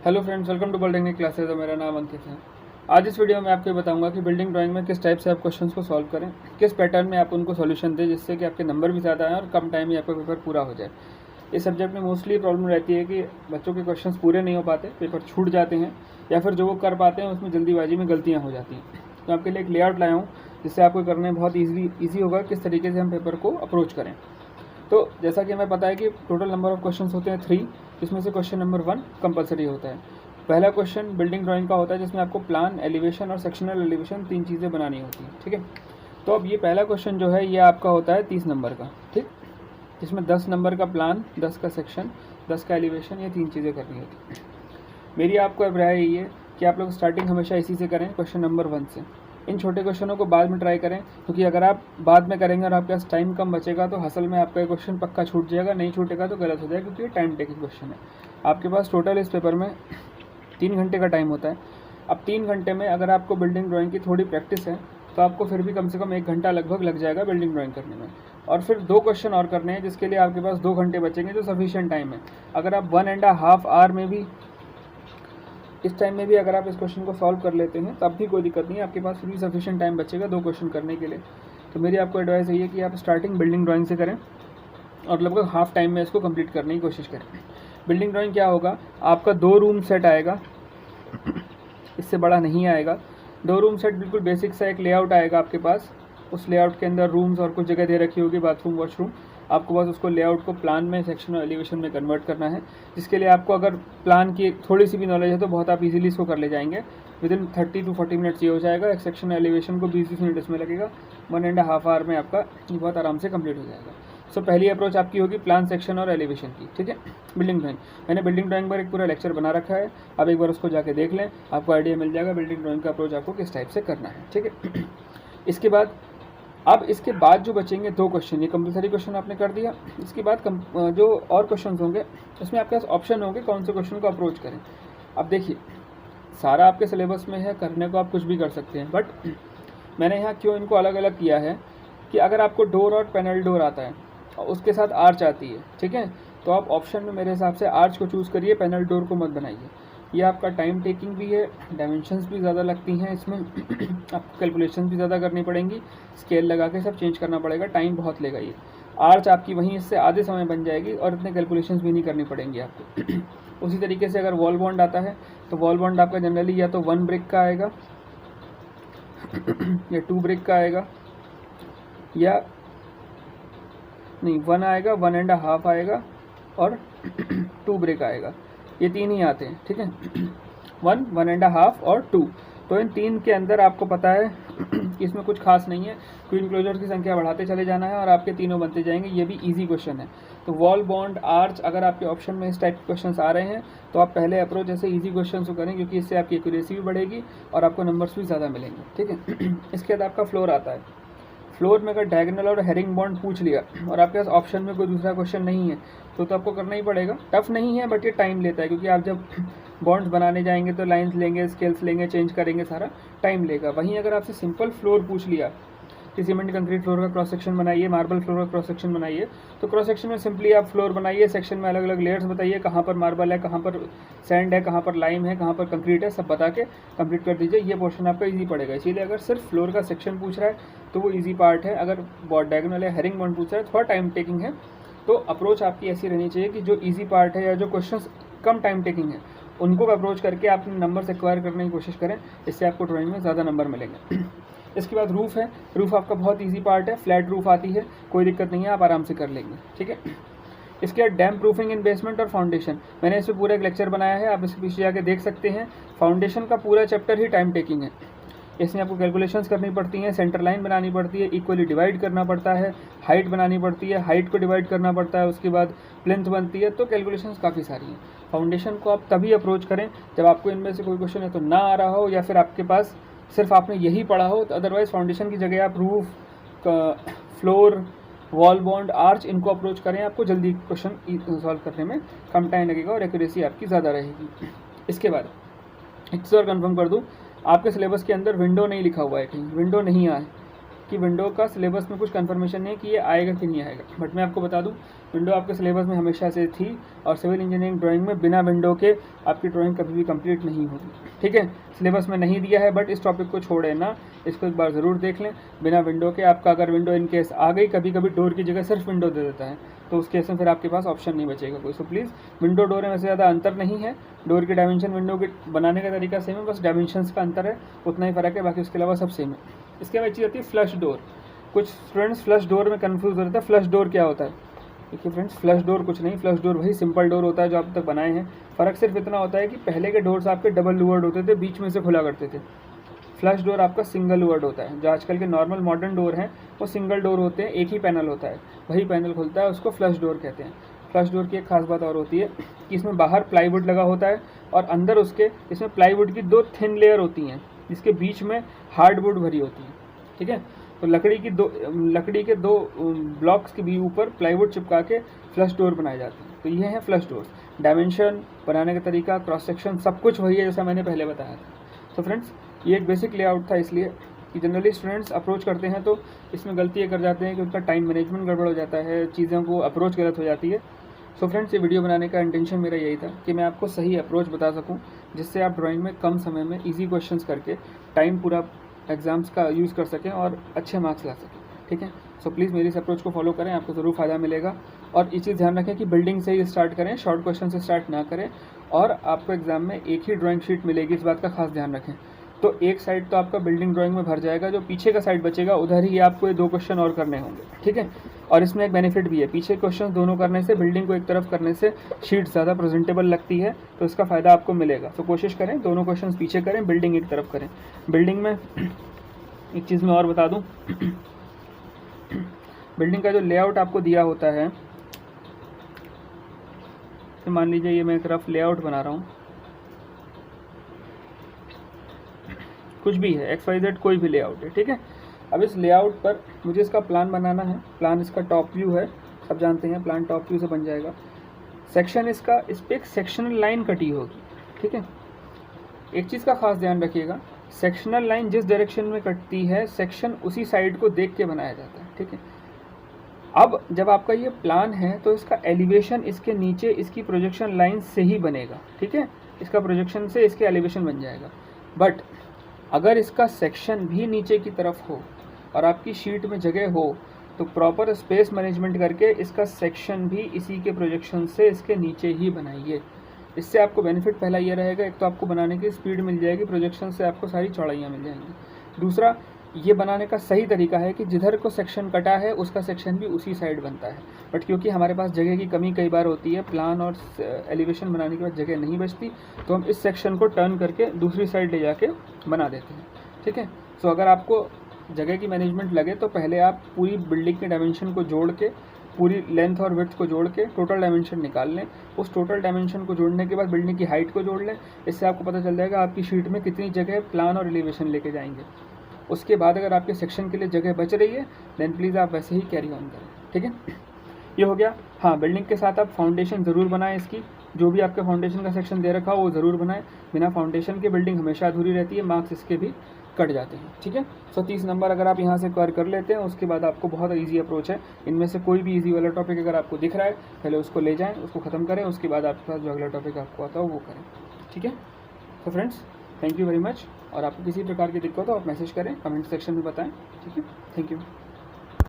Hello friends, welcome to polytechnic classes. मेरा नाम अंकित है। आज इस वीडियो में आपको बताऊंगा कि बिल्डिंग ड्राइंग में किस टाइप से आप क्वेश्चंस को सॉल्व करें, किस पैटर्न में आप उनको सॉल्यूशन दें जिससे कि आपके नंबर भी ज़्यादा आएँ और कम टाइम में आपका पेपर पूरा हो जाए। इस सब्जेक्ट में मोस्टली प्रॉब्लम रहती है कि बच्चों के क्वेश्चंस पूरे नहीं हो पाते, पेपर छूट जाते हैं, या फिर जो वो कर पाते हैं उसमें जल्दीबाजी में गलतियाँ हो जाती हैं। तो आपके लिए एक लेआउट लाया हूँ जिससे आपको करने में बहुत ईजी होगा किस तरीके से हम पेपर को अप्रोच करें। तो जैसा कि हमें पता है कि टोटल नंबर ऑफ क्वेश्चंस होते हैं 3, जिसमें से क्वेश्चन नंबर 1 कंपलसरी होता है। पहला क्वेश्चन बिल्डिंग ड्राइंग का होता है जिसमें आपको प्लान, एलिवेशन और सेक्शनल एलिवेशन 3 चीज़ें बनानी होती हैं। ठीक है, तो अब ये पहला क्वेश्चन जो है ये आपका होता है 30 नंबर का, ठीक, जिसमें 10 नंबर का प्लान, 10 का सेक्शन, 10 का एलिवेशन, ये 3 चीज़ें करनी होती हैं। मेरी आपको अब राय यही है कि आप लोग स्टार्टिंग हमेशा इसी से करें, क्वेश्चन नंबर 1 से। इन छोटे क्वेश्चनों को बाद में ट्राई करें, क्योंकि अगर आप बाद में करेंगे और आपके पास टाइम कम बचेगा तो असल में आपका क्वेश्चन पक्का छूट जाएगा, नहीं छूटेगा तो गलत हो जाएगा, क्योंकि ये टाइम टेकिंग क्वेश्चन है। आपके पास टोटल इस पेपर में 3 घंटे का टाइम होता है। अब 3 घंटे में अगर आपको बिल्डिंग ड्राइंग की थोड़ी प्रैक्टिस है तो आपको फिर भी कम से कम 1 घंटा लगभग लग जाएगा बिल्डिंग ड्राइंग करने में, और फिर 2 क्वेश्चन और करने हैं जिसके लिए आपके पास 2 घंटे बचेंगे, जो सफिशिएंट टाइम है। अगर आप 1.5 आवर में भी, इस टाइम में भी अगर आप इस क्वेश्चन को सॉल्व कर लेते हैं तब भी कोई दिक्कत नहीं है, आपके पास फिर भी सफिशिएंट टाइम बचेगा 2 क्वेश्चन करने के लिए। तो मेरी आपको एडवाइस यही है कि आप स्टार्टिंग बिल्डिंग ड्राइंग से करें और लगभग हाफ टाइम में इसको कंप्लीट करने की कोशिश करें। बिल्डिंग ड्राइंग क्या होगा, आपका 2 रूम सेट आएगा, इससे बड़ा नहीं आएगा। 2 रूम सेट बिल्कुल बेसिक सा एक लेआउट आएगा आपके पास। उस लेआउट के अंदर रूम्स और कुछ जगह दे रखी होगी, बाथरूम, वॉशरूम। आपको बस उसको लेआउट को प्लान में, सेक्शन और एलिवेशन में कन्वर्ट करना है, जिसके लिए आपको अगर प्लान की थोड़ी सी भी नॉलेज है तो बहुत आप इजीली इसको कर ले जाएंगे। विदिन 30 to 40 मिनट्स ये हो जाएगा। एक सेक्शन एलिवेशन को 20 मिनट इसमें लगेगा। 1.5 आवर में आपका बहुत आराम से कंप्लीट हो जाएगा। सो पहली अप्रोच आपकी होगी प्लान, सेक्शन और एलिवेशन की। ठीक है, बिल्डिंग ड्राइंग, मैंने बिल्डिंग ड्राइंग पर एक पूरा लेक्चर बना रखा है, आप एक बार उसको जाके देख लें, आपको आइडिया मिल जाएगा बिल्डिंग ड्राइंग का अप्रोच आपको किस टाइप से करना है। ठीक है, इसके बाद जो बचेंगे 2 क्वेश्चन, ये कंपलसरी क्वेश्चन आपने कर दिया। इसके बाद जो और क्वेश्चन होंगे उसमें आपके पास ऑप्शन होंगे कौन से क्वेश्चन को अप्रोच करें। अब देखिए, सारा आपके सिलेबस में है, करने को आप कुछ भी कर सकते हैं, बट मैंने यहाँ क्यों इनको अलग अलग किया है कि अगर आपको डोर और पैनल डोर आता है और उसके साथ आर्च आती है, ठीक है, तो आप ऑप्शन में मेरे हिसाब से आर्च को चूज़ करिए, पैनल डोर को मत बनाइए। ये आपका टाइम टेकिंग भी है, डायमेंशंस भी ज़्यादा लगती हैं इसमें आपको कैलकुलेशन भी ज़्यादा करनी पड़ेंगी, स्केल लगा के सब चेंज करना पड़ेगा, टाइम बहुत लेगा ये। आर्च आपकी वहीं इससे आधे समय बन जाएगी और इतने कैलकुलेशंस भी नहीं करनी पड़ेंगी आपको। उसी तरीके से अगर वॉल बॉन्ड आता है तो वॉल बॉन्ड आपका जनरली या तो 1 ब्रिक का आएगा या 2 ब्रिक का आएगा, या नहीं 1 आएगा, 1.5 आएगा और 2 ब्रिक आएगा। ये 3 ही आते हैं। ठीक है, 1, 1.5 और 2। तो इन 3 के अंदर आपको पता है कि इसमें कुछ खास नहीं है, क्वीन क्लोजर की संख्या बढ़ाते चले जाना है और आपके तीनों बनते जाएंगे। ये भी इजी क्वेश्चन है। तो वॉल बॉन्ड, आर्च, अगर आपके ऑप्शन में इस टाइप के क्वेश्चन आ रहे हैं तो आप पहले अप्रोच ऐसे इजी क्वेश्चन को करें, क्योंकि इससे आपकी एक्यूरेसी भी बढ़ेगी और आपको नंबर्स भी ज़्यादा मिलेंगे। ठीक है, इसके बाद आपका फ्लोर आता है। फ्लोर में अगर डायगोनल और हेरिंग बॉन्ड पूछ लिया और आपके पास ऑप्शन में कोई दूसरा क्वेश्चन नहीं है तो आपको करना ही पड़ेगा। टफ नहीं है, बट ये टाइम लेता है, क्योंकि आप जब बॉन्ड्स बनाने जाएंगे तो लाइंस लेंगे, स्केल्स लेंगे, चेंज करेंगे, सारा टाइम लेगा। वहीं अगर आपसे सिंपल फ्लोर पूछ लिया कि सीमेंट कंक्रीट फ्लोर का क्रॉस सेक्शन बनाइए, मार्बल फ्लोर का क्रॉस सेक्शन बनाइए, तो क्रॉस सेक्शन में सिंपली आप फ्लोर बनाइए, सेक्शन में अलग अलग लेयर्स बताइए, कहाँ पर मार्बल है, कहाँ पर सैंड है, कहाँ पर लाइम है, कहाँ पर कंक्रीट है, सब बता के कंप्लीट कर दीजिए। ये पोर्शन आपका इजी पड़ेगा। इसीलिए अगर सिर्फ फ्लोर का सेक्शन पूछ रहा है तो वो इजी पार्ट है। अगर डायगोनल या हेरिंग बॉन्ड पूछ रहा है थोड़ा टाइम टेकिंग है। तो अप्रोच आपकी ऐसी रहनी चाहिए कि जो इजी पार्ट है या जो क्वेश्चन कम टाइम टेकिंग है उनको अप्रोच करके आप नंबर्स एक्वायर करने की कोशिश करें, इससे आपको ड्राइंग में ज़्यादा नंबर मिलेंगे। इसके बाद रूफ़ है। रूफ़ आपका बहुत इजी पार्ट है, फ्लैट रूफ़ आती है, कोई दिक्कत नहीं है, आप आराम से कर लेंगे। ठीक है, इसके बाद डैम प्रूफिंग इन बेसमेंट और फाउंडेशन, मैंने इस पर पूरा एक लेक्चर बनाया है, आप इसके पीछे जाके देख सकते हैं। फाउंडेशन का पूरा चैप्टर ही टाइम टेकिंग है। इसमें आपको कैलकुलेशंस करनी पड़ती हैं, सेंटर लाइन बनानी पड़ती है, इक्वली डिवाइड करना पड़ता है, हाइट बनानी पड़ती है, हाइट को डिवाइड करना पड़ता है, उसके बाद प्लिंथ बनती है। तो कैलकुलेशंस काफ़ी सारी हैं। फाउंडेशन को आप तभी अप्रोच करें जब आपको इनमें से कोई क्वेश्चन है तो ना आ रहा हो, या फिर आपके पास सिर्फ आपने यही पढ़ा हो। तो अदरवाइज़ फाउंडेशन की जगह आप roof, floor, wall bond, arch, इनको अप्रोच करें, आपको जल्दी क्वेश्चन सॉल्व करने में कम टाइम लगेगा और एक्यूरेसी आपकी ज़्यादा रहेगी। इसके बाद एक चीज़ और कन्फर्म कर दूँ, आपके सिलेबस के अंदर विंडो नहीं लिखा हुआ है, कहीं विंडो नहीं आए कि विंडो का सिलेबस में कुछ कन्फर्मेशन नहीं है कि ये आएगा कि नहीं आएगा। बट मैं आपको बता दूं विंडो आपके सिलेबस में हमेशा से थी और सिविल इंजीनियरिंग ड्राइंग में बिना विंडो के आपकी ड्राइंग कभी भी कंप्लीट नहीं होगी, ठीक है। सिलेबस में नहीं दिया है बट इस टॉपिक को छोड़े ना, इसको एक बार ज़रूर देख लें। बिना विंडो के आपका अगर विंडो इन केस आ गई, कभी कभी डोर की जगह सिर्फ विंडो दे देता है, तो उस केस में फिर आपके पास ऑप्शन नहीं बचेगा कोई। सो प्लीज़, विंडो डोर में वैसे ज़्यादा अंतर नहीं है, डोर की डायमेंशन विंडो के बनाने का तरीका सेम है, बस डायमेंशंस का अंतर है, उतना ही फ़र्क है, बाकी उसके अलावा सब सेम है। इसके बाद चीज़ आती है फ्लश डोर। कुछ स्टूडेंट्स फ्लश डोर में कन्फ्यूज हो रहे थे। फ्लश डोर क्या होता है? देखिए फ्रेंड्स, फ्लश डोर कुछ नहीं, फ्लश डोर वही सिंपल डोर होता है जो आप तक बनाए हैं। फ़र्क सिर्फ इतना होता है कि पहले के डोर्स आपके डबल लूवर्ड होते थे, बीच में से खुला करते थे। फ्लश डोर आपका सिंगल लूवर्ड होता है। जो आजकल के नॉर्मल मॉडर्न डोर हैं वो सिंगल डोर होते हैं, एक ही पैनल होता है, वही पैनल खुलता है, उसको फ्लश डोर कहते हैं। फ्लश डोर की एक खास बात और होती है कि इसमें बाहर प्लाईवुड लगा होता है और अंदर उसके इसमें प्लाईवुड की 2 थिन लेयर होती हैं, जिसके बीच में हार्डवुड भरी होती है, ठीक है। तो लकड़ी के दो ब्लॉक्स के भी ऊपर प्लाईवुड चिपका के फ्लश डोर बनाए जाते हैं। तो ये है फ्लश डोर। डायमेंशन, बनाने का तरीका, क्रॉस सेक्शन सब कुछ वही है जैसा मैंने पहले बताया था। तो फ्रेंड्स, ये एक बेसिक लेआउट था, इसलिए कि जनरली स्टूडेंट्स अप्रोच करते हैं तो इसमें गलती ये कर जाते हैं कि उनका टाइम मैनेजमेंट गड़बड़ हो जाता है, चीज़ों को अप्रोच गलत हो जाती है। सो फ्रेंड्स, ये वीडियो बनाने का इंटेंशन मेरा यही था कि मैं आपको सही अप्रोच बता सकूं, जिससे आप ड्राइंग में कम समय में इजी क्वेश्चंस करके टाइम पूरा एग्जाम्स का यूज़ कर सकें और अच्छे मार्क्स ला सकें, ठीक है। सो प्लीज़ मेरी इस अप्रोच को फॉलो करें, आपको ज़रूर फ़ायदा मिलेगा। और ये चीज़ ध्यान रखें कि बिल्डिंग से ही स्टार्ट करें, शॉर्ट क्वेश्चन से स्टार्ट ना करें, और आपको एग्जाम में एक ही ड्राइंग शीट मिलेगी, इस बात का खास ध्यान रखें। तो एक साइड तो आपका बिल्डिंग ड्राइंग में भर जाएगा, जो पीछे का साइड बचेगा उधर ही आपको ये 2 क्वेश्चन और करने होंगे, ठीक है। और इसमें एक बेनिफिट भी है, पीछे क्वेश्चन दोनों करने से, बिल्डिंग को एक तरफ करने से शीट ज़्यादा प्रेजेंटेबल लगती है, तो इसका फ़ायदा आपको मिलेगा। तो कोशिश करें दोनों क्वेश्चन पीछे करें, बिल्डिंग एक तरफ करें। बिल्डिंग में एक चीज़ मैं और बता दूं, बिल्डिंग का जो लेआउट आपको दिया होता है, तो मान लीजिए ये मैं एक रफ लेआउट बना रहा हूँ, कुछ भी है, XYZ कोई भी लेआउट है, ठीक है। अब इस लेआउट पर मुझे इसका प्लान बनाना है। प्लान इसका टॉप व्यू है, सब जानते हैं प्लान टॉप व्यू से बन जाएगा। सेक्शन इसका, इस पर एक सेक्शनल लाइन कटी होगी, ठीक है। एक चीज़ का खास ध्यान रखिएगा, सेक्शनल लाइन जिस डायरेक्शन में कटती है, सेक्शन उसी साइड को देख के बनाया जाता है, ठीक है। अब जब आपका ये प्लान है तो इसका एलिवेशन इसके नीचे इसकी प्रोजेक्शन लाइन से ही बनेगा, ठीक है। इसका प्रोजेक्शन से इसके एलिवेशन बन जाएगा। बट अगर इसका सेक्शन भी नीचे की तरफ हो और आपकी शीट में जगह हो, तो प्रॉपर स्पेस मैनेजमेंट करके इसका सेक्शन भी इसी के प्रोजेक्शन से इसके नीचे ही बनाइए। इससे आपको बेनिफिट पहला ये रहेगा, एक तो आपको बनाने की स्पीड मिल जाएगी, प्रोजेक्शन से आपको सारी चौड़ाइयाँ मिल जाएंगी। दूसरा, ये बनाने का सही तरीका है कि जिधर को सेक्शन कटा है उसका सेक्शन भी उसी साइड बनता है। बट क्योंकि हमारे पास जगह की कमी कई बार होती है, प्लान और एलिवेशन बनाने के बाद जगह नहीं बचती, तो हम इस सेक्शन को टर्न करके दूसरी साइड ले जाके बना देते हैं, ठीक है। सो अगर आपको जगह की मैनेजमेंट लगे तो पहले आप पूरी बिल्डिंग के डायमेंशन को जोड़ के, पूरी लेंथ और विड्थ को जोड़ के टोटल डायमेंशन निकाल लें। उस टोटल डायमेंशन को जोड़ने के बाद बिल्डिंग की हाइट को जोड़ लें। इससे आपको पता चल जाएगा आपकी शीट में कितनी जगह प्लान और एलिवेशन लेके जाएंगे। उसके बाद अगर आपके सेक्शन के लिए जगह बच रही है, देन प्लीज़ आप वैसे ही कैरी ऑन करें, ठीक है। ये हो गया। हाँ, बिल्डिंग के साथ आप फाउंडेशन ज़रूर बनाएं इसकी, जो भी आपके फाउंडेशन का सेक्शन दे रखा हो वो ज़रूर बनाएं। बिना फाउंडेशन के बिल्डिंग हमेशा अधूरी रहती है, मार्क्स इसके भी कट जाते हैं, ठीक है। 30 नंबर अगर आप यहाँ से कवर कर लेते हैं, उसके बाद आपको बहुत ईजी अप्रोच है। इनमें से कोई भी ईजी वाला टॉपिक अगर आपको दिख रहा है, पहले उसको ले जाएँ, उसको ख़त्म करें, उसके बाद आपके पास जो अगला टॉपिक आपको आता हो वो करें, ठीक है। तो friends, thank you very much. और आपको किसी प्रकार की दिक्कत हो आप मैसेज करें, कमेंट सेक्शन में बताएं, ठीक है। Thank you.